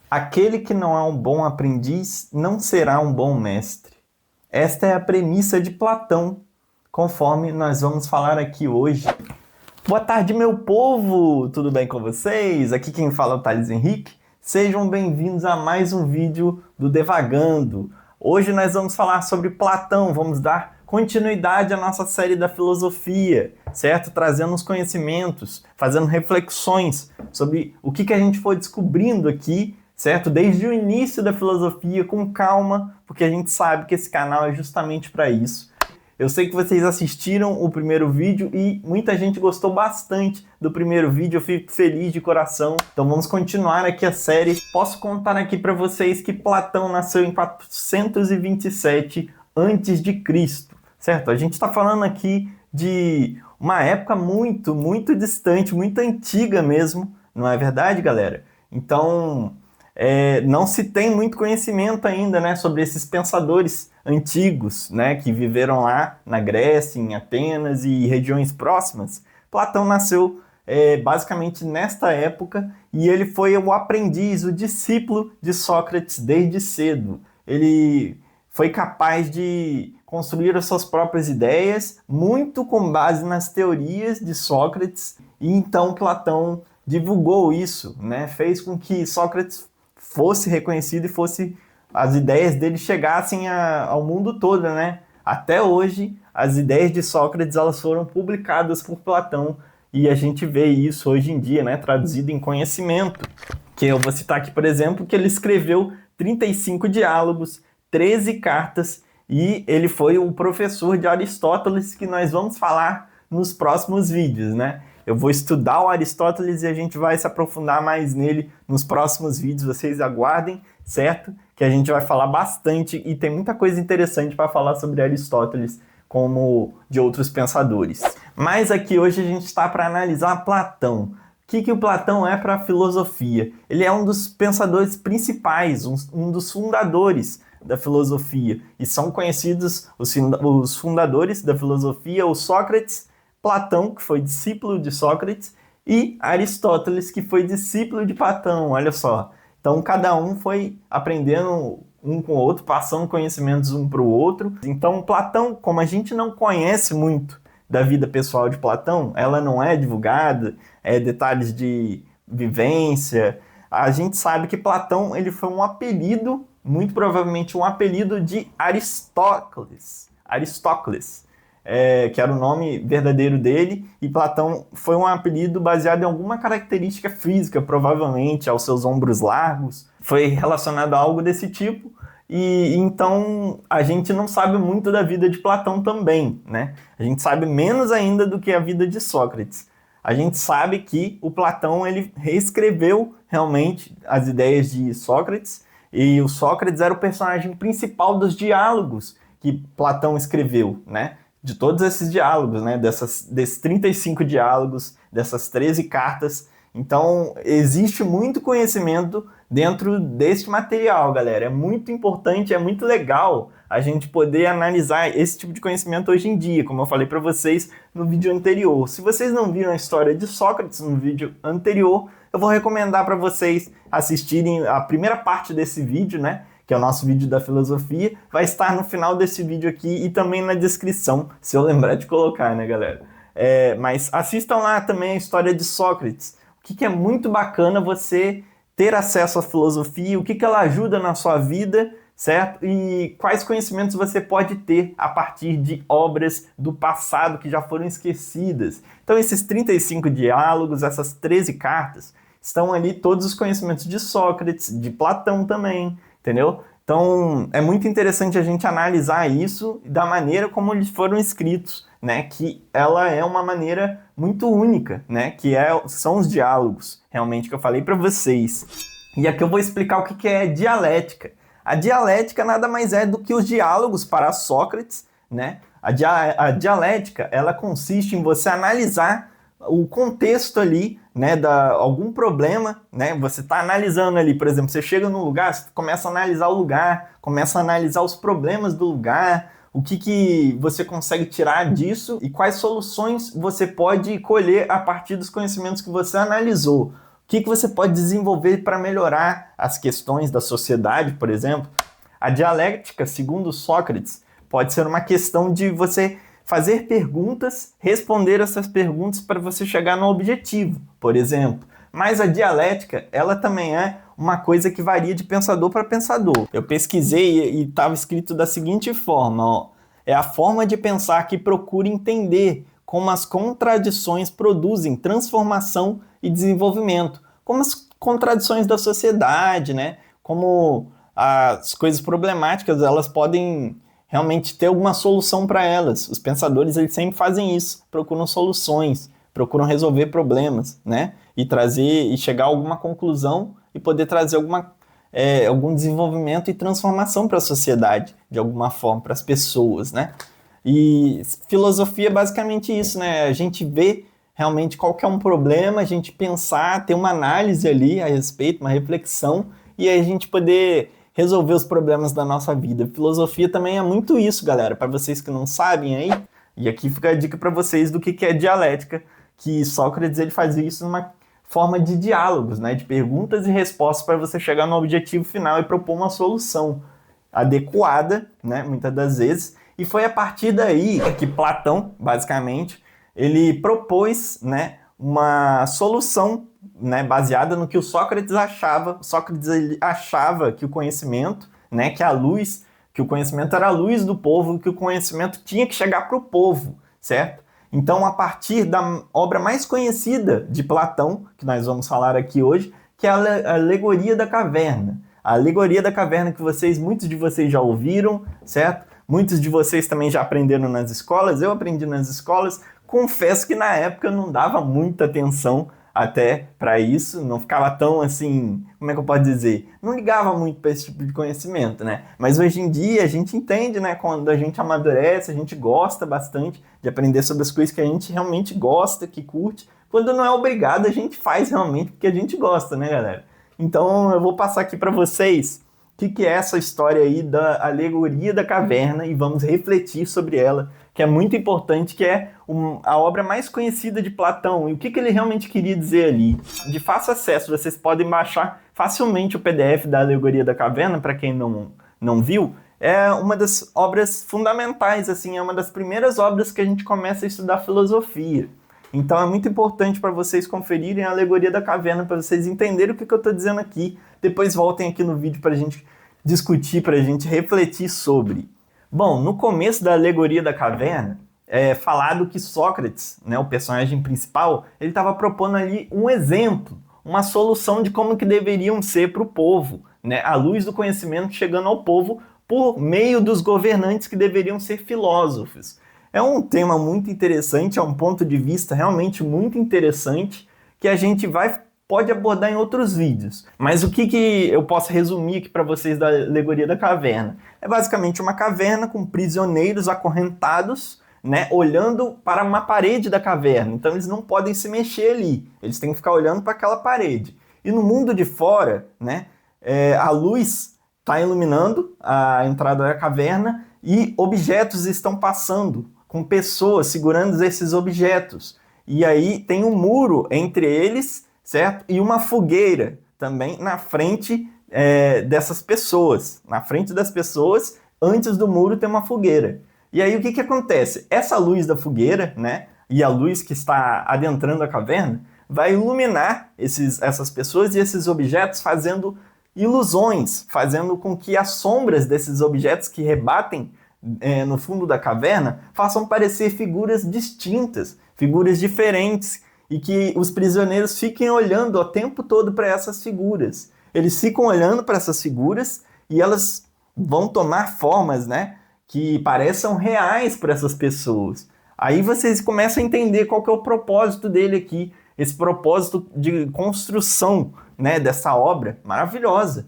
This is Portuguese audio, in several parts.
Aquele que não é um bom aprendiz não será um bom mestre. Esta é a premissa de Platão, conforme nós vamos falar aqui hoje. Boa tarde, meu povo! Tudo bem com vocês? Aqui quem fala é o Thales Henrique. Sejam bem-vindos a mais um vídeo do Devagando. Hoje nós vamos falar sobre Platão, vamos dar continuidade à nossa série da filosofia, certo? Trazendo os conhecimentos, fazendo reflexões sobre o que a gente foi descobrindo aqui, certo? Desde o início da filosofia, com calma, porque a gente sabe que esse canal é justamente para isso. Eu sei que vocês assistiram o primeiro vídeo e muita gente gostou bastante do primeiro vídeo, eu fico feliz de coração. Então vamos continuar aqui a série. Posso contar aqui para vocês que Platão nasceu em 427 a.C., certo? A gente está falando aqui de uma época muito, muito distante, muito antiga mesmo, não é verdade, galera? Então, não se tem muito conhecimento ainda, né, sobre esses pensadores antigos, né, que viveram lá na Grécia, em Atenas e regiões próximas. Platão nasceu basicamente nesta época e ele foi o aprendiz, o discípulo de Sócrates desde cedo. Ele foi capaz de construir as suas próprias ideias, muito com base nas teorias de Sócrates, e então Platão divulgou isso, né, fez com que Sócrates fosse reconhecido e as ideias dele chegassem ao mundo todo, né? Até hoje, as ideias de Sócrates elas foram publicadas por Platão e a gente vê isso hoje em dia, né? Traduzido em conhecimento. Que eu vou citar aqui, por exemplo, que ele escreveu 35 diálogos, 13 cartas e ele foi o professor de Aristóteles que nós vamos falar nos próximos vídeos, né? Eu vou estudar o Aristóteles e a gente vai se aprofundar mais nele nos próximos vídeos, vocês aguardem, certo? Que a gente vai falar bastante e tem muita coisa interessante para falar sobre Aristóteles, como de outros pensadores. Mas aqui hoje a gente está para analisar Platão. O que o Platão é para a filosofia? Ele é um dos pensadores principais, um dos fundadores da filosofia. E são conhecidos os fundadores da filosofia, o Sócrates, Platão, que foi discípulo de Sócrates, e Aristóteles, que foi discípulo de Platão, olha só. Então, cada um foi aprendendo um com o outro, passando conhecimentos um para o outro. Então, Platão, como a gente não conhece muito da vida pessoal de Platão, ela não é divulgada, detalhes de vivência, a gente sabe que Platão ele foi um apelido, muito provavelmente um apelido de Aristóteles. Que era o nome verdadeiro dele, e Platão foi um apelido baseado em alguma característica física, provavelmente aos seus ombros largos, foi relacionado a algo desse tipo, e então a gente não sabe muito da vida de Platão também, né? A gente sabe menos ainda do que a vida de Sócrates. A gente sabe que o Platão ele reescreveu realmente as ideias de Sócrates, e o Sócrates era o personagem principal dos diálogos que Platão escreveu, né? De todos esses diálogos, né? Desses 35 diálogos, dessas 13 cartas. Então, existe muito conhecimento dentro deste material, galera. É muito importante, é muito legal a gente poder analisar esse tipo de conhecimento hoje em dia, como eu falei para vocês no vídeo anterior. Se vocês não viram a história de Sócrates no vídeo anterior, eu vou recomendar para vocês assistirem a primeira parte desse vídeo, né? Que é o nosso vídeo da filosofia, vai estar no final desse vídeo aqui e também na descrição, se eu lembrar de colocar, né, galera? Mas assistam lá também a história de Sócrates. O que é muito bacana você ter acesso à filosofia, o que ela ajuda na sua vida, certo? E quais conhecimentos você pode ter a partir de obras do passado que já foram esquecidas. Então esses 35 diálogos, essas 13 cartas, estão ali todos os conhecimentos de Sócrates, de Platão também, entendeu? Então, é muito interessante a gente analisar isso da maneira como eles foram escritos, né? Que ela é uma maneira muito única, né? São os diálogos, realmente, que eu falei para vocês. E aqui eu vou explicar o que é dialética. A dialética nada mais é do que os diálogos para Sócrates, né? A dialética, ela consiste em você analisar o contexto ali, né, algum problema, né, você está analisando ali, por exemplo, você chega num lugar, você começa a analisar o lugar, começa a analisar os problemas do lugar, o que você consegue tirar disso e quais soluções você pode colher a partir dos conhecimentos que você analisou. que você pode desenvolver para melhorar as questões da sociedade, por exemplo? A dialética, segundo Sócrates, pode ser uma questão de você fazer perguntas, responder essas perguntas para você chegar no objetivo, por exemplo. Mas a dialética, ela também é uma coisa que varia de pensador para pensador. Eu pesquisei e estava escrito da seguinte forma, ó, é a forma de pensar que procura entender como as contradições produzem transformação e desenvolvimento, como as contradições da sociedade, né? Como as coisas problemáticas, elas podem realmente ter alguma solução para elas. Os pensadores, eles sempre fazem isso, procuram soluções, procuram resolver problemas, né? E trazer e chegar a alguma conclusão e poder trazer algum desenvolvimento e transformação para a sociedade, de alguma forma, para as pessoas, né? E filosofia é basicamente isso, né? A gente vê realmente qual que é um problema, a gente pensar, ter uma análise ali a respeito, uma reflexão, e aí a gente poder resolver os problemas da nossa vida. Filosofia também é muito isso, galera. Para vocês que não sabem aí, e aqui fica a dica para vocês do que é dialética, que Sócrates ele fazia isso numa forma de diálogos, né? De perguntas e respostas para você chegar no objetivo final e propor uma solução adequada, né? Muitas das vezes. E foi a partir daí que Platão, basicamente, ele propôs, né, uma solução, né, baseada no que o Sócrates achava. Sócrates ele achava que o conhecimento, né, que a luz, que o conhecimento era a luz do povo, que o conhecimento tinha que chegar para o povo, certo? Então, a partir da obra mais conhecida de Platão, que nós vamos falar aqui hoje, que é a Alegoria da Caverna. A Alegoria da Caverna que muitos de vocês já ouviram, certo? Muitos de vocês também já aprenderam nas escolas, eu aprendi nas escolas. Confesso que na época eu não dava muita atenção até para isso, não ficava tão assim, como é que eu posso dizer? Não ligava muito para esse tipo de conhecimento, né? Mas hoje em dia a gente entende, né? Quando a gente amadurece, a gente gosta bastante de aprender sobre as coisas que a gente realmente gosta, que curte. Quando não é obrigado, a gente faz realmente porque a gente gosta, né, galera? Então eu vou passar aqui para vocês o que é essa história aí da Alegoria da Caverna e vamos refletir sobre ela, que é muito importante, que é a obra mais conhecida de Platão e o que ele realmente queria dizer ali. De fácil acesso, vocês podem baixar facilmente o PDF da Alegoria da Caverna, para quem não viu. É uma das obras fundamentais, assim, é uma das primeiras obras que a gente começa a estudar filosofia. Então é muito importante para vocês conferirem a Alegoria da Caverna, para vocês entenderem o que eu estou dizendo aqui. Depois voltem aqui no vídeo para a gente discutir, para a gente refletir sobre. Bom, no começo da Alegoria da Caverna, é falado que Sócrates, né, o personagem principal, ele estava propondo ali um exemplo, uma solução de como que deveriam ser para o povo, né, a luz do conhecimento chegando ao povo por meio dos governantes que deveriam ser filósofos. É um tema muito interessante, é um ponto de vista realmente muito interessante que a gente pode abordar em outros vídeos. Mas o que eu posso resumir aqui para vocês da Alegoria da Caverna? É basicamente uma caverna com prisioneiros acorrentados, né, olhando para uma parede da caverna. Então eles não podem se mexer ali, eles têm que ficar olhando para aquela parede. E no mundo de fora, né, a luz está iluminando a entrada da caverna e objetos estão passando, com pessoas segurando esses objetos. E aí tem um muro entre eles, certo? E uma fogueira também na frente dessas pessoas. Na frente das pessoas, antes do muro tem uma fogueira. E aí o que acontece? Essa luz da fogueira, né, e a luz que está adentrando a caverna, vai iluminar essas pessoas e esses objetos, fazendo ilusões, fazendo com que as sombras desses objetos que rebatem no fundo da caverna façam parecer figuras distintas, figuras diferentes, e que os prisioneiros fiquem olhando o tempo todo para essas figuras. Eles ficam olhando para essas figuras e elas vão tomar formas, né, que pareçam reais para essas pessoas. Aí vocês começam a entender qual que é o propósito dele aqui, esse propósito de construção, né, dessa obra maravilhosa,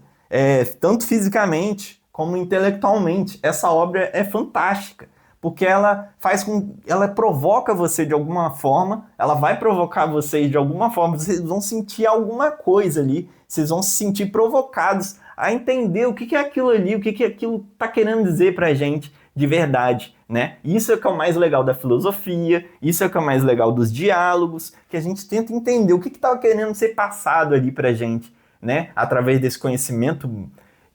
tanto fisicamente como intelectualmente. Essa obra é fantástica, porque ela provoca você de alguma forma, ela vai provocar vocês de alguma forma, vocês vão sentir alguma coisa ali, vocês vão se sentir provocados a entender o que é aquilo ali, o que aquilo está querendo dizer pra gente. de verdade, né? Isso é o que é o mais legal da filosofia, isso é o que é o mais legal dos diálogos, que a gente tenta entender o que estava querendo ser passado ali pra gente, né? Através desse conhecimento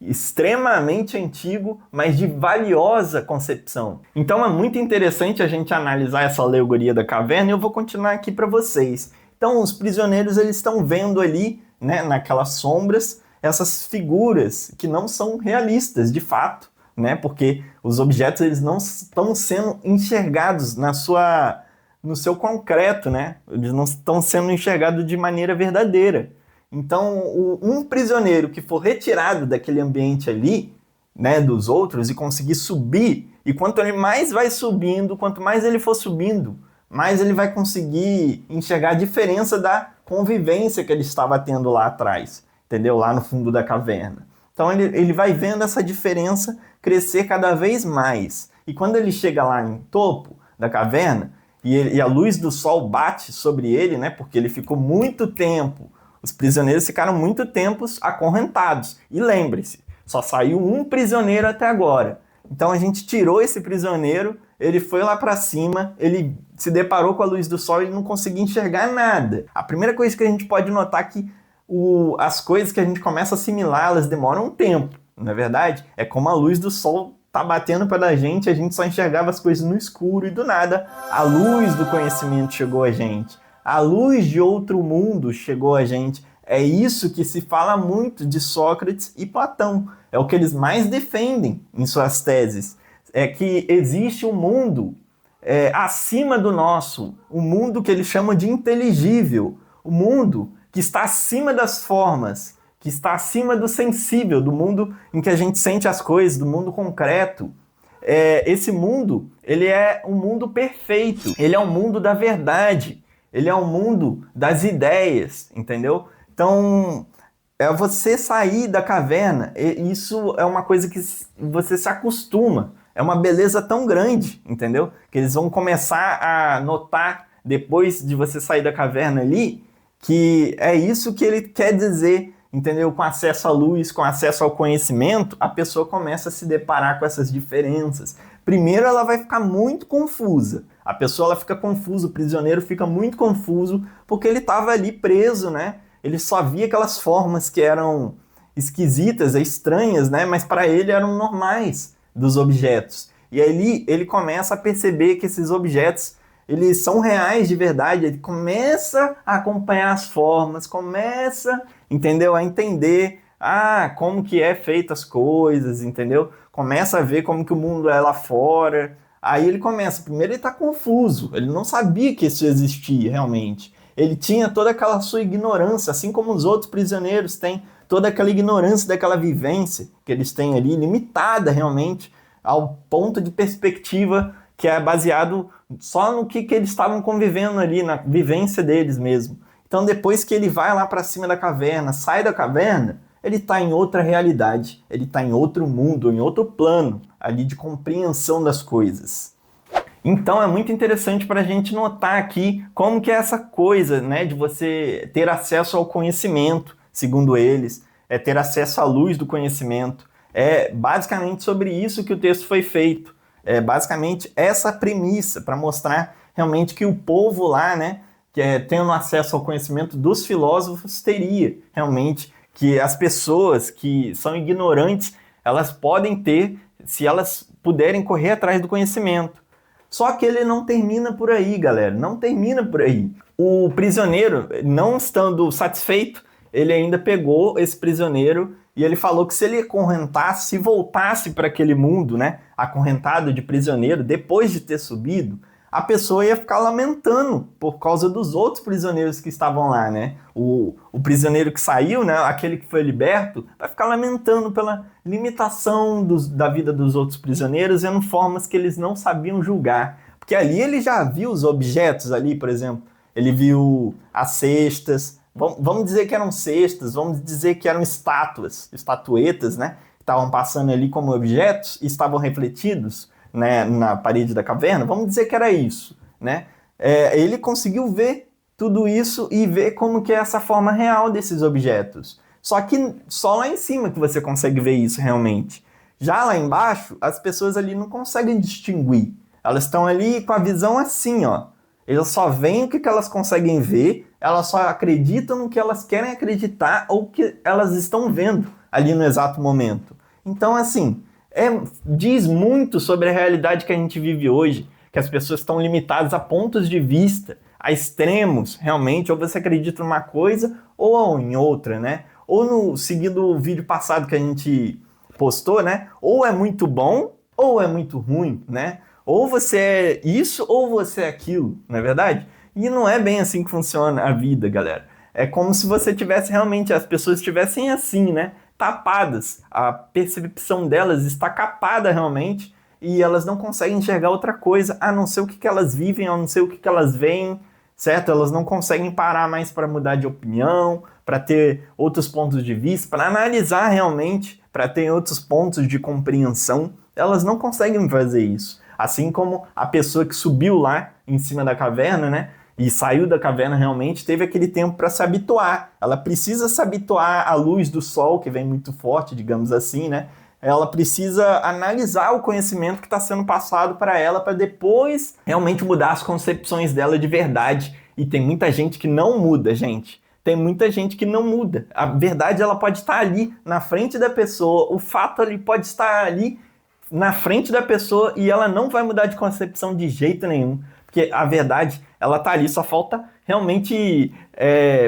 extremamente antigo, mas de valiosa concepção. Então é muito interessante a gente analisar essa alegoria da caverna e eu vou continuar aqui para vocês. Então os prisioneiros eles estão vendo ali, né, naquelas sombras, essas figuras que não são realistas de fato, né, porque os objetos eles não estão sendo enxergados no seu concreto, né, eles não estão sendo enxergados de maneira verdadeira. Então, um prisioneiro que for retirado daquele ambiente ali, né, dos outros, e conseguir subir, e quanto ele mais vai subindo, quanto mais ele for subindo, mais ele vai conseguir enxergar a diferença da convivência que ele estava tendo lá atrás, entendeu? Lá no fundo da caverna. Então, ele vai vendo essa diferença crescer cada vez mais. E quando ele chega lá em topo da caverna, e a luz do sol bate sobre ele, né, porque ele ficou muito tempo. Os prisioneiros ficaram muito tempo acorrentados. E lembre-se, só saiu um prisioneiro até agora. Então a gente tirou esse prisioneiro, ele foi lá para cima, ele se deparou com a luz do sol e não conseguia enxergar nada. A primeira coisa que a gente pode notar é que as coisas que a gente começa a assimilar, elas demoram um tempo, não é verdade? É como a luz do sol tá batendo para a gente só enxergava as coisas no escuro e do nada a luz do conhecimento chegou a gente. A luz de outro mundo chegou a gente. É isso que se fala muito de Sócrates e Platão. É o que eles mais defendem em suas teses. É que existe um mundo acima do nosso, um mundo que eles chamam de inteligível, o mundo que está acima das formas, que está acima do sensível, do mundo em que a gente sente as coisas, do mundo concreto. Esse mundo, ele é um mundo perfeito, ele é um mundo da verdade. Ele é um mundo das ideias, entendeu? Então, você sair da caverna, isso é uma coisa que você se acostuma. É uma beleza tão grande, entendeu? Que eles vão começar a notar, depois de você sair da caverna ali, que é isso que ele quer dizer, entendeu? Com acesso à luz, com acesso ao conhecimento, a pessoa começa a se deparar com essas diferenças. Primeiro, ela vai ficar muito confusa. A pessoa ela fica confusa, o prisioneiro fica muito confuso, porque ele estava ali preso, né? Ele só via aquelas formas que eram esquisitas, estranhas, né? Mas para ele eram normais dos objetos. E aí ele começa a perceber que esses objetos, eles são reais de verdade. Ele começa a acompanhar as formas, começa, entendeu? A entender como que é feita as coisas, entendeu? Começa a ver como que o mundo é lá fora. Aí ele começa, primeiro ele está confuso, ele não sabia que isso existia realmente. Ele tinha toda aquela sua ignorância, assim como os outros prisioneiros têm toda aquela ignorância daquela vivência que eles têm ali, limitada realmente, ao ponto de perspectiva que é baseado só no que eles estavam convivendo ali, na vivência deles mesmo. Então depois que ele vai lá para cima da caverna, sai da caverna, ele está em outra realidade, ele está em outro mundo, em outro plano ali de compreensão das coisas. Então é muito interessante para a gente notar aqui como que é essa coisa, né, de você ter acesso ao conhecimento, segundo eles, ter acesso à luz do conhecimento. É basicamente sobre isso que o texto foi feito. É basicamente essa premissa para mostrar realmente que o povo lá, né, tendo acesso ao conhecimento dos filósofos, teria realmente que as pessoas que são ignorantes, elas podem ter, se elas puderem correr atrás do conhecimento. Só que ele não termina por aí, galera, não termina por aí. O prisioneiro, não estando satisfeito, ele ainda pegou esse prisioneiro e ele falou que se ele acorrentasse, se voltasse para aquele mundo, né, acorrentado de prisioneiro, depois de ter subido, a pessoa ia ficar lamentando por causa dos outros prisioneiros que estavam lá, né? O prisioneiro que saiu, né, aquele que foi liberto, vai ficar lamentando pela limitação da vida dos outros prisioneiros, vendo formas que eles não sabiam julgar. Porque ali ele já viu os objetos ali, por exemplo, ele viu as cestas, vamos dizer que eram cestas, vamos dizer que eram estatuetas, né? Que estavam passando ali como objetos e estavam refletidos, né, na parede da caverna, vamos dizer que era isso, né? Ele conseguiu ver tudo isso e ver como que é essa forma real desses objetos. Só que só lá em cima que você consegue ver isso realmente. Já lá embaixo, as pessoas ali não conseguem distinguir. Elas estão ali com a visão assim, ó. Elas só veem o que elas conseguem ver, elas só acreditam no que elas querem acreditar ou que elas estão vendo ali no exato momento. Então, assim, diz muito sobre a realidade que a gente vive hoje, que as pessoas estão limitadas a pontos de vista, a extremos, realmente, ou você acredita numa coisa ou em outra, né? Ou seguindo o vídeo passado que a gente postou, né? Ou é muito bom ou é muito ruim, né? Ou você é isso ou você é aquilo, não é verdade? E não é bem assim que funciona a vida, galera. É como se você tivesse realmente, as pessoas estivessem assim, né? Tapadas. A percepção delas está capada realmente e elas não conseguem enxergar outra coisa a não ser o que elas vivem, a não ser o que elas veem, certo? Elas não conseguem parar mais para mudar de opinião, para ter outros pontos de vista, para analisar realmente, para ter outros pontos de compreensão. Elas não conseguem fazer isso. Assim como a pessoa que subiu lá em cima da caverna, né? E saiu da caverna realmente, teve aquele tempo para se habituar. Ela precisa se habituar à luz do sol, que vem muito forte, digamos assim, né? Ela precisa analisar o conhecimento que está sendo passado para ela, para depois realmente mudar as concepções dela de verdade. E tem muita gente que não muda, gente. Tem muita gente que não muda. A verdade, ela pode estar ali na frente da pessoa, o fato ali pode estar ali na frente da pessoa e ela não vai mudar de concepção de jeito nenhum. Porque a verdade, ela tá ali, só falta realmente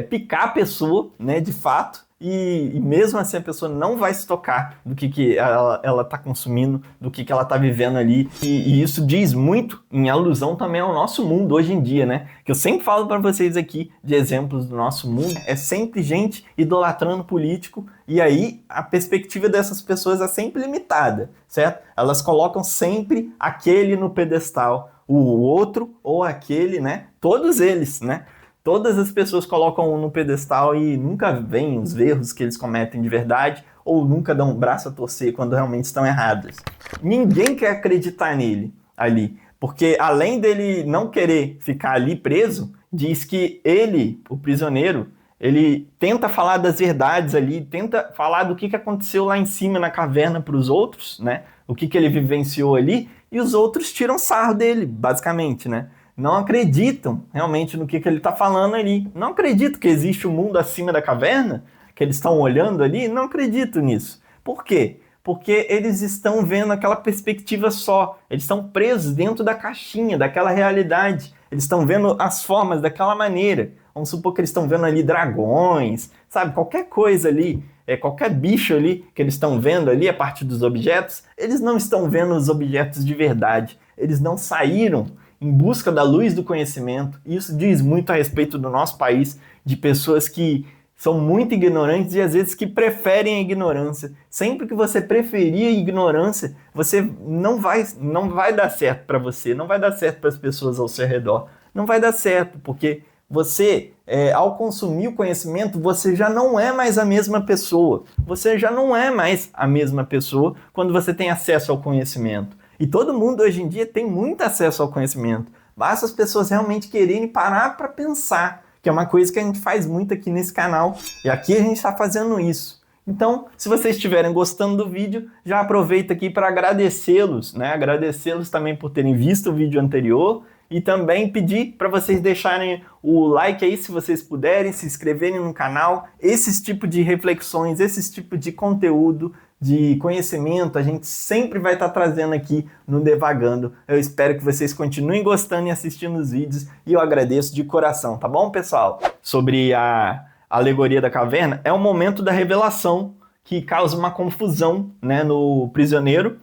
picar a pessoa, né, de fato, e mesmo assim a pessoa não vai se tocar do que ela tá consumindo, do que ela tá vivendo ali, e isso diz muito em alusão também ao nosso mundo hoje em dia, né, que eu sempre falo para vocês aqui de exemplos do nosso mundo, é sempre gente idolatrando político, e aí a perspectiva dessas pessoas é sempre limitada, certo? Elas colocam sempre aquele no pedestal, o outro ou aquele, né? Todos eles, né? Todas as pessoas colocam um no pedestal e nunca veem os erros que eles cometem de verdade ou nunca dão um braço a torcer quando realmente estão errados. Ninguém quer acreditar nele ali, porque além dele não querer ficar ali preso, diz que ele, o prisioneiro, ele tenta falar das verdades ali, tenta falar do que aconteceu lá em cima na caverna para os outros, né? O que ele vivenciou ali, e os outros tiram sarro dele, basicamente, né? Não acreditam realmente no que ele está falando ali. Não acredito que existe um mundo acima da caverna, que eles estão olhando ali, não acredito nisso. Por quê? Porque eles estão vendo aquela perspectiva só, eles estão presos dentro da caixinha, daquela realidade, eles estão vendo as formas daquela maneira. Vamos supor que eles estão vendo ali dragões, sabe, qualquer coisa ali, qualquer bicho ali que eles estão vendo ali a partir dos objetos, eles não estão vendo os objetos de verdade, eles não saíram em busca da luz do conhecimento. Isso diz muito a respeito do nosso país, de pessoas que são muito ignorantes e às vezes que preferem a ignorância. Sempre que você preferir a ignorância, você não vai dar certo para você, não vai dar certo para as pessoas ao seu redor. Não vai dar certo, porque você, ao consumir o conhecimento, você já não é mais a mesma pessoa. Você já não é mais a mesma pessoa quando você tem acesso ao conhecimento. E todo mundo hoje em dia tem muito acesso ao conhecimento. Basta as pessoas realmente quererem parar para pensar, que é uma coisa que a gente faz muito aqui nesse canal. E aqui a gente está fazendo isso. Então, se vocês estiverem gostando do vídeo, já aproveita aqui para agradecê-los, né? Agradecê-los também por terem visto o vídeo anterior e também pedir para vocês deixarem o like aí, se vocês puderem, se inscreverem no canal. Esses tipos de reflexões, esses tipos de conteúdo, de conhecimento, a gente sempre vai estar trazendo aqui no Devagando. Eu espero que vocês continuem gostando e assistindo os vídeos e eu agradeço de coração, tá bom, pessoal? Sobre a alegoria da caverna, é o momento da revelação que causa uma confusão, né, no prisioneiro.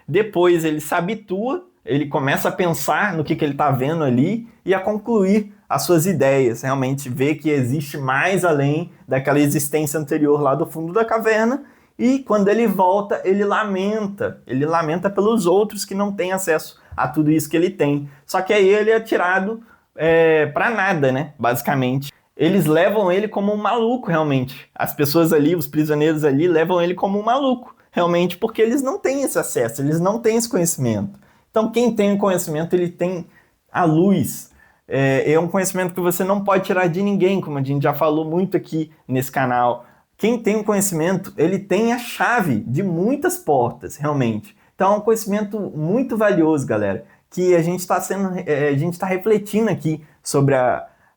Depois ele se habitua, ele começa a pensar no que ele está vendo ali e a concluir as suas ideias, realmente ver que existe mais além daquela existência anterior lá do fundo da caverna. E quando ele volta, ele lamenta pelos outros que não têm acesso a tudo isso que ele tem. Só que aí ele é tirado para nada, né? Basicamente. Eles levam ele como um maluco, realmente. As pessoas ali, os prisioneiros ali, levam ele como um maluco, realmente, porque eles não têm esse acesso, eles não têm esse conhecimento. Então, quem tem o conhecimento, ele tem a luz. É um conhecimento que você não pode tirar de ninguém, como a gente já falou muito aqui nesse canal. Quem tem o conhecimento, ele tem a chave de muitas portas, realmente. Então é um conhecimento muito valioso, galera, que a gente está refletindo aqui sobre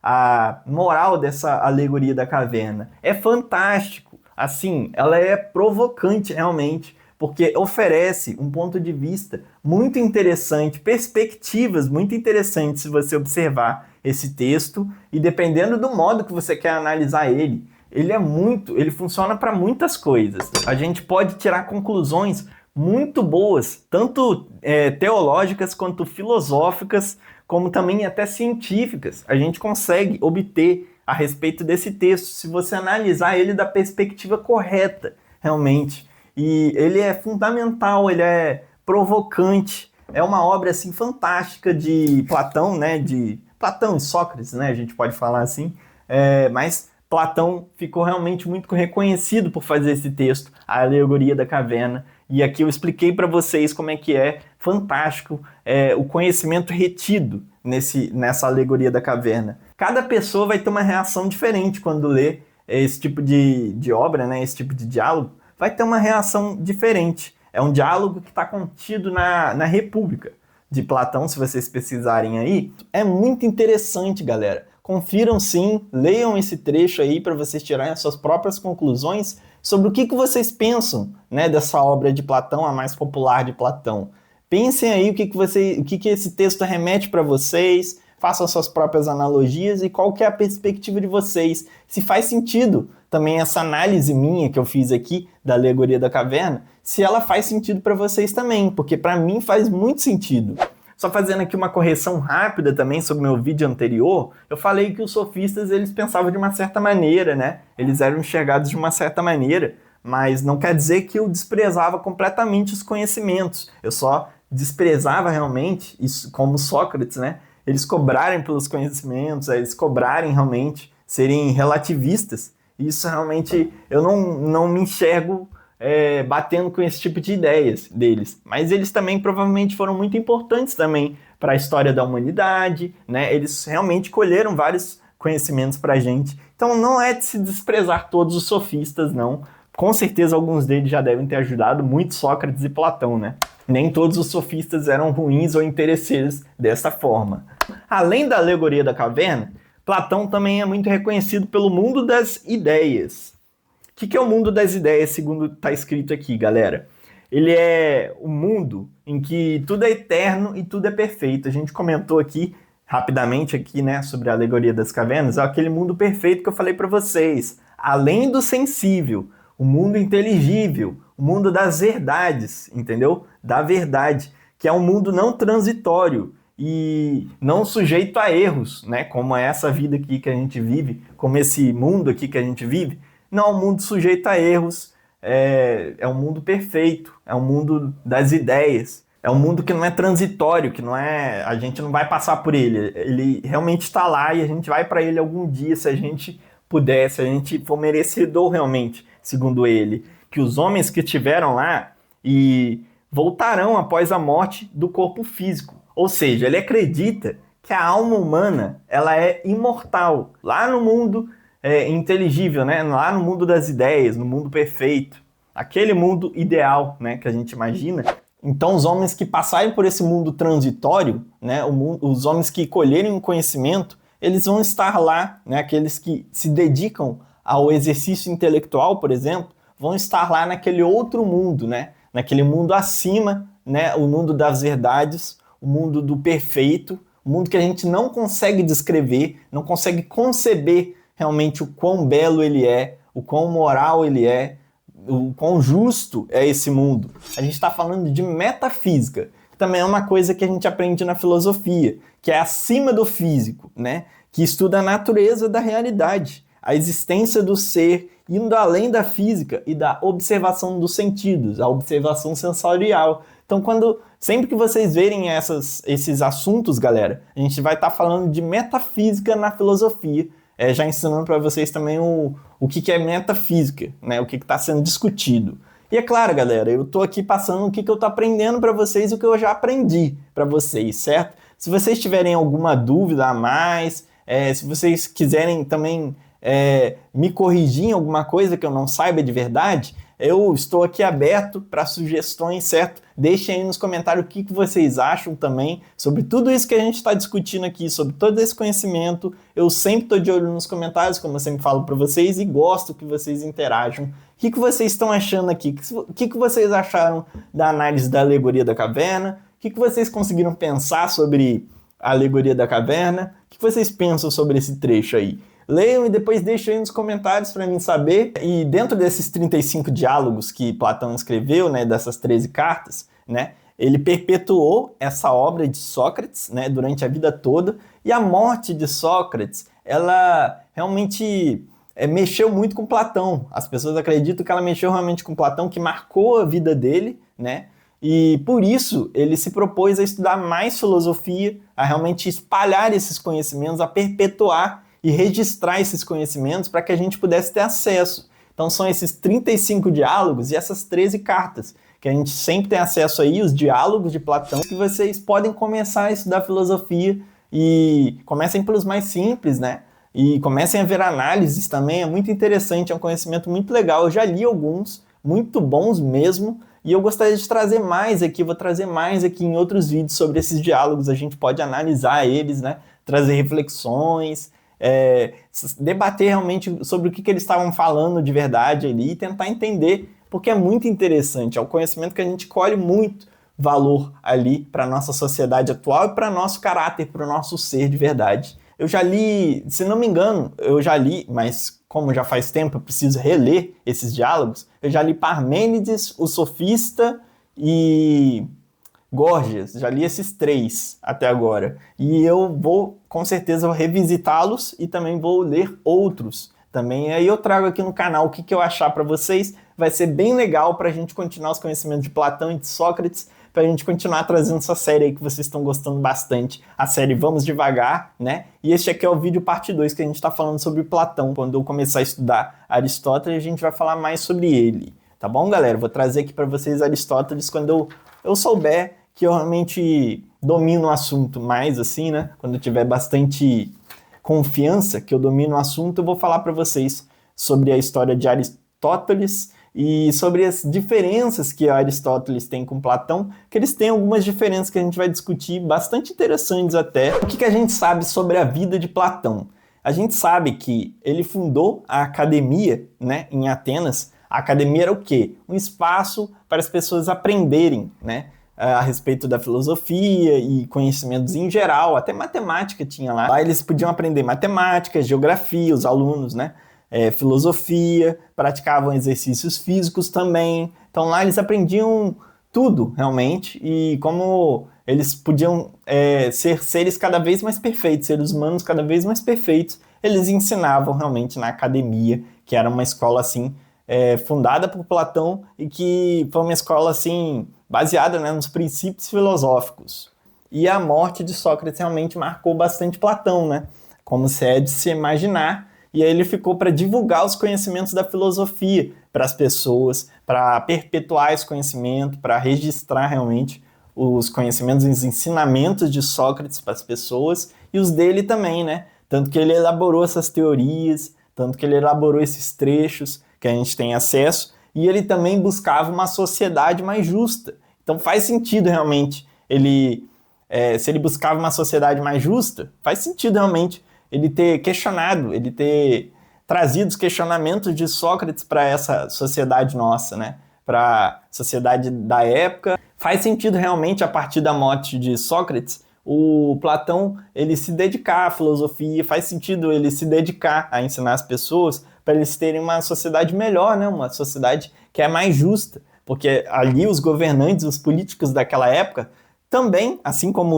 a moral dessa alegoria da caverna. É fantástico, assim, ela é provocante realmente, porque oferece um ponto de vista muito interessante, perspectivas muito interessantes se você observar esse texto e dependendo do modo que você quer analisar ele funciona para muitas coisas. A gente pode tirar conclusões muito boas, tanto teológicas quanto filosóficas, como também até científicas. A gente consegue obter a respeito desse texto, se você analisar ele da perspectiva correta, realmente. E ele é fundamental, ele é provocante, é uma obra assim fantástica de Platão, né? De Platão e Sócrates, né? A gente pode falar assim, mas Platão ficou realmente muito reconhecido por fazer esse texto, a alegoria da caverna. E aqui eu expliquei para vocês como é que é fantástico o conhecimento retido nessa alegoria da caverna. Cada pessoa vai ter uma reação diferente quando lê esse tipo de obra, né? Esse tipo de diálogo, vai ter uma reação diferente. É um diálogo que está contido na República de Platão, se vocês pesquisarem aí. É muito interessante, galera. Confiram sim, leiam esse trecho aí para vocês tirarem as suas próprias conclusões sobre o que vocês pensam, né, dessa obra de Platão, a mais popular de Platão. Pensem aí o que esse texto remete para vocês, façam suas próprias analogias e qual que é a perspectiva de vocês. Se faz sentido também essa análise minha que eu fiz aqui da alegoria da caverna, se ela faz sentido para vocês também, porque para mim faz muito sentido. Só fazendo aqui uma correção rápida também sobre o meu vídeo anterior, eu falei que os sofistas eles pensavam de uma certa maneira, né? Eles eram enxergados de uma certa maneira, mas não quer dizer que eu desprezava completamente os conhecimentos. Eu só desprezava realmente, isso, como Sócrates, né? Eles cobrarem pelos conhecimentos, eles cobrarem realmente, serem relativistas. Isso realmente eu não me enxergo batendo com esse tipo de ideias deles. Mas eles também provavelmente foram muito importantes também para a história da humanidade, né? Eles realmente colheram vários conhecimentos para a gente. Então não é de se desprezar todos os sofistas, não. Com certeza alguns deles já devem ter ajudado muito Sócrates e Platão, né? Nem todos os sofistas eram ruins ou interesseiros dessa forma. Além da alegoria da caverna, Platão também é muito reconhecido pelo mundo das ideias. O que é o mundo das ideias, segundo está escrito aqui, galera? Ele é o mundo em que tudo é eterno e tudo é perfeito. A gente comentou aqui, rapidamente, aqui, né, sobre a alegoria das cavernas, aquele mundo perfeito que eu falei para vocês. Além do sensível, o mundo inteligível, o mundo das verdades, entendeu? Da verdade, que é um mundo não transitório e não sujeito a erros, né? Como é essa vida aqui que a gente vive, como esse mundo aqui que a gente vive. Não é um mundo sujeito a erros, é um mundo perfeito, é um mundo das ideias, é um mundo que não é transitório, que não é, a gente não vai passar por ele realmente está lá e a gente vai para ele algum dia, se a gente puder, se a gente for merecedor realmente, segundo ele, que os homens que estiveram lá e voltarão após a morte do corpo físico, ou seja, ele acredita que a alma humana ela é imortal, lá no mundo inteligível, né? Lá no mundo das ideias, no mundo perfeito, aquele mundo ideal, né, que a gente imagina. Então os homens que passarem por esse mundo transitório, né, os homens que colherem o conhecimento, eles vão estar lá, né, aqueles que se dedicam ao exercício intelectual, por exemplo, vão estar lá naquele outro mundo, né, naquele mundo acima, né, o mundo das verdades, o mundo do perfeito, o mundo que a gente não consegue descrever, não consegue conceber realmente o quão belo ele é, o quão moral ele é, o quão justo é esse mundo. A gente está falando de metafísica, que também é uma coisa que a gente aprende na filosofia, que é acima do físico, né? Que estuda a natureza da realidade, a existência do ser, indo além da física e da observação dos sentidos, a observação sensorial. Então, sempre que vocês verem esses assuntos, galera, a gente vai estar falando de metafísica na filosofia, já ensinando para vocês também o que é metafísica, né? O que está sendo discutido. E é claro, galera, eu estou aqui passando o que eu estou aprendendo para vocês, o que eu já aprendi para vocês, certo? Se vocês tiverem alguma dúvida a mais, se vocês quiserem também me corrigir em alguma coisa que eu não saiba de verdade, eu estou aqui aberto para sugestões, certo? Deixem aí nos comentários o que vocês acham também sobre tudo isso que a gente está discutindo aqui, sobre todo esse conhecimento. Eu sempre estou de olho nos comentários, como eu sempre falo para vocês, e gosto que vocês interajam. O que vocês estão achando aqui? O que vocês acharam da análise da alegoria da caverna? O que vocês conseguiram pensar sobre a alegoria da caverna? O que vocês pensam sobre esse trecho aí? Leiam e depois deixem aí nos comentários para mim saber. E dentro desses 35 diálogos que Platão escreveu, né, dessas 13 cartas, né, ele perpetuou essa obra de Sócrates, né, durante a vida toda. E a morte de Sócrates, ela realmente mexeu muito com Platão. As pessoas acreditam que ela mexeu realmente com Platão, que marcou a vida dele, né? E por isso ele se propôs a estudar mais filosofia, a realmente espalhar esses conhecimentos, a perpetuar e registrar esses conhecimentos para que a gente pudesse ter acesso. Então são esses 35 diálogos e essas 13 cartas, que a gente sempre tem acesso aí, os diálogos de Platão, que vocês podem começar a estudar filosofia e comecem pelos mais simples, né? E comecem a ver análises também, é muito interessante, é um conhecimento muito legal. Eu já li alguns, muito bons mesmo, e eu gostaria de trazer mais aqui, vou trazer mais aqui em outros vídeos sobre esses diálogos, a gente pode analisar eles, né? Trazer reflexões, debater realmente sobre o que eles estavam falando de verdade ali e tentar entender, porque é muito interessante, é um conhecimento que a gente colhe muito valor ali para a nossa sociedade atual e para nosso caráter, para o nosso ser de verdade. Eu já li, se não me engano, eu já li, mas como já faz tempo eu preciso reler esses diálogos, eu já li Parmênides, o Sofista e Górgias, já li esses 3 até agora. E eu vou, com certeza, revisitá-los e também vou ler outros também. Aí eu trago aqui no canal o que eu achar para vocês. Vai ser bem legal para a gente continuar os conhecimentos de Platão e de Sócrates, para a gente continuar trazendo essa série aí que vocês estão gostando bastante, a série Vamos Devagar, né? E este aqui é o vídeo parte 2, que a gente está falando sobre Platão. Quando eu começar a estudar Aristóteles, a gente vai falar mais sobre ele, tá bom, galera? Vou trazer aqui para vocês Aristóteles quando eu souber que eu realmente domino o assunto mais, assim, né? Quando eu tiver bastante confiança que eu domino o assunto, eu vou falar para vocês sobre a história de Aristóteles e sobre as diferenças que Aristóteles tem com Platão, que eles têm algumas diferenças que a gente vai discutir, bastante interessantes até. O que a gente sabe sobre a vida de Platão? A gente sabe que ele fundou a academia, né, em Atenas. A academia era o quê? Um espaço para as pessoas aprenderem, né, a respeito da filosofia e conhecimentos em geral, até matemática tinha lá. Lá eles podiam aprender matemática, geografia, os alunos, né? Filosofia, praticavam exercícios físicos também. Então lá eles aprendiam tudo, realmente, e como eles podiam ser seres cada vez mais perfeitos, seres humanos cada vez mais perfeitos, eles ensinavam realmente na academia, que era uma escola assim, fundada por Platão e que foi uma escola assim baseada, né, nos princípios filosóficos. E a morte de Sócrates realmente marcou bastante Platão, né? Como se é de se imaginar. E aí ele ficou para divulgar os conhecimentos da filosofia para as pessoas, para perpetuar esse conhecimento, para registrar realmente os conhecimentos e os ensinamentos de Sócrates para as pessoas e os dele também, né? Tanto que ele elaborou essas teorias, tanto que ele elaborou esses trechos que a gente tem acesso, e ele também buscava uma sociedade mais justa. Então faz sentido realmente se ele buscava uma sociedade mais justa, faz sentido realmente ele ter questionado, ele ter trazido os questionamentos de Sócrates para essa sociedade nossa, né? Para a sociedade da época. Faz sentido realmente, a partir da morte de Sócrates, o Platão ele se dedicar à filosofia, faz sentido ele se dedicar a ensinar as pessoas para eles terem uma sociedade melhor, né? Uma sociedade que é mais justa, porque ali os governantes, os políticos daquela época, também, assim como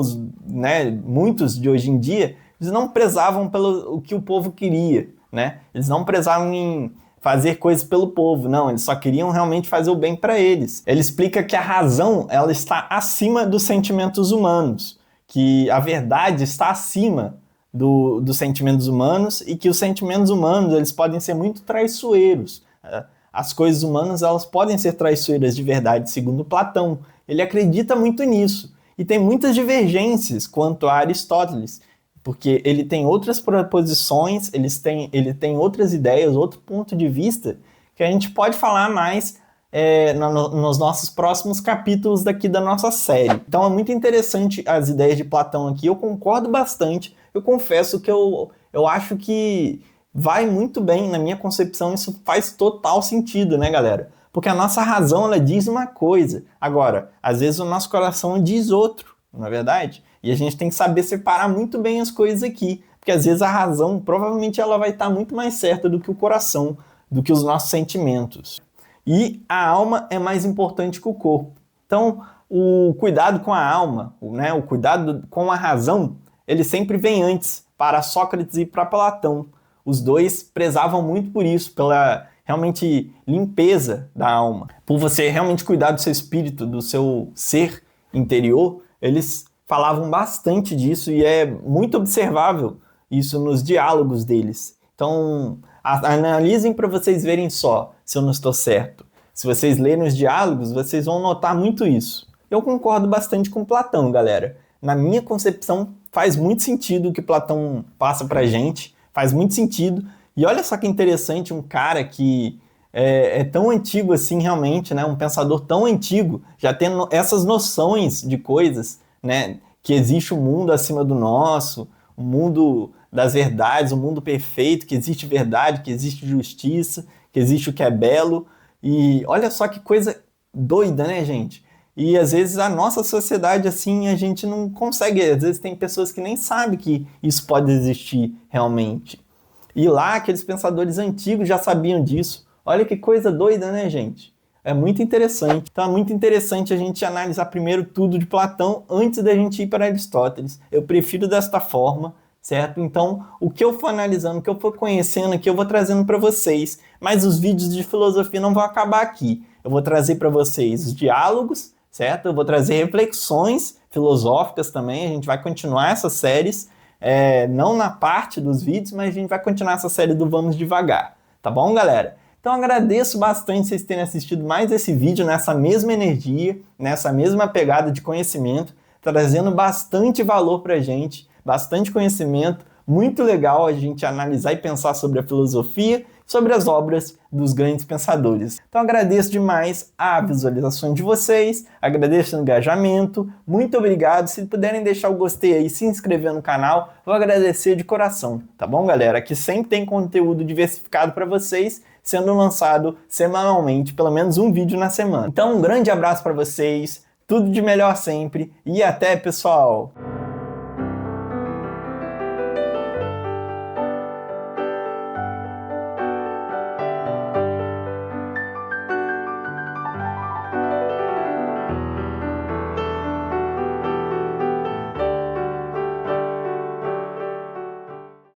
muitos de hoje em dia, eles não prezavam pelo o que o povo queria, né? Eles não prezavam em fazer coisas pelo povo, não, eles só queriam realmente fazer o bem para eles. Ele explica que a razão ela está acima dos sentimentos humanos, que a verdade está acima dos sentimentos humanos e que os sentimentos humanos eles podem ser muito traiçoeiros. As coisas humanas elas podem ser traiçoeiras de verdade, segundo Platão. Ele acredita muito nisso. E tem muitas divergências quanto a Aristóteles. porque ele tem outras proposições, ele tem outras ideias, outro ponto de vista, que a gente pode falar mais nos nossos próximos capítulos daqui da nossa série. Então é muito interessante as ideias de Platão aqui, eu concordo bastante, eu confesso que eu acho que vai muito bem, na minha concepção isso faz total sentido, né, galera? Porque a nossa razão, ela diz uma coisa, agora, às vezes o nosso coração diz outro, não é verdade? E a gente tem que saber separar muito bem as coisas aqui, porque às vezes a razão, provavelmente ela vai estar muito mais certa do que o coração, do que os nossos sentimentos. E a alma é mais importante que o corpo. Então, o cuidado com a alma, né, o cuidado com a razão, ele sempre vem antes, para Sócrates e para Platão. Os dois prezavam muito por isso, pela realmente limpeza da alma. Por você realmente cuidar do seu espírito, do seu ser interior, eles falavam bastante disso e é muito observável isso nos diálogos deles. Então, analisem para vocês verem só se eu não estou certo. Se vocês lerem os diálogos, vocês vão notar muito isso. Eu concordo bastante com Platão, galera. Na minha concepção, faz muito sentido o que Platão passa pra gente, faz muito sentido. E olha só que interessante, um cara que é tão antigo assim realmente, né? Um pensador tão antigo, já tendo essas noções de coisas, né? Que existe um mundo acima do nosso, um mundo das verdades, um mundo perfeito, que existe verdade, que existe justiça, que existe o que é belo. E olha só que coisa doida, né, gente? E às vezes a nossa sociedade, assim, a gente não consegue. Às vezes tem pessoas que nem sabem que isso pode existir realmente. E lá, aqueles pensadores antigos já sabiam disso. Olha que coisa doida, né, gente? É muito interessante. Então é muito interessante a gente analisar primeiro tudo de Platão antes da gente ir para Aristóteles. Eu prefiro desta forma, certo? Então, o que eu for analisando, o que eu for conhecendo aqui, eu vou trazendo para vocês. Mas os vídeos de filosofia não vão acabar aqui. Eu vou trazer para vocês os diálogos, certo? Eu vou trazer reflexões filosóficas também. A gente vai continuar essas séries, não na parte dos vídeos, mas a gente vai continuar essa série do Vamos Devagar. Tá bom, galera? Então agradeço bastante vocês terem assistido mais esse vídeo nessa mesma energia, nessa mesma pegada de conhecimento, trazendo bastante valor pra gente, bastante conhecimento, muito legal a gente analisar e pensar sobre a filosofia, sobre as obras dos grandes pensadores. Então agradeço demais a visualização de vocês, agradeço o engajamento, muito obrigado. Se puderem deixar o gostei aí, se inscrever no canal, vou agradecer de coração, tá bom, galera? Aqui sempre tem conteúdo diversificado para vocês, sendo lançado semanalmente, pelo menos um vídeo na semana. Então um grande abraço para vocês, tudo de melhor sempre e até, pessoal!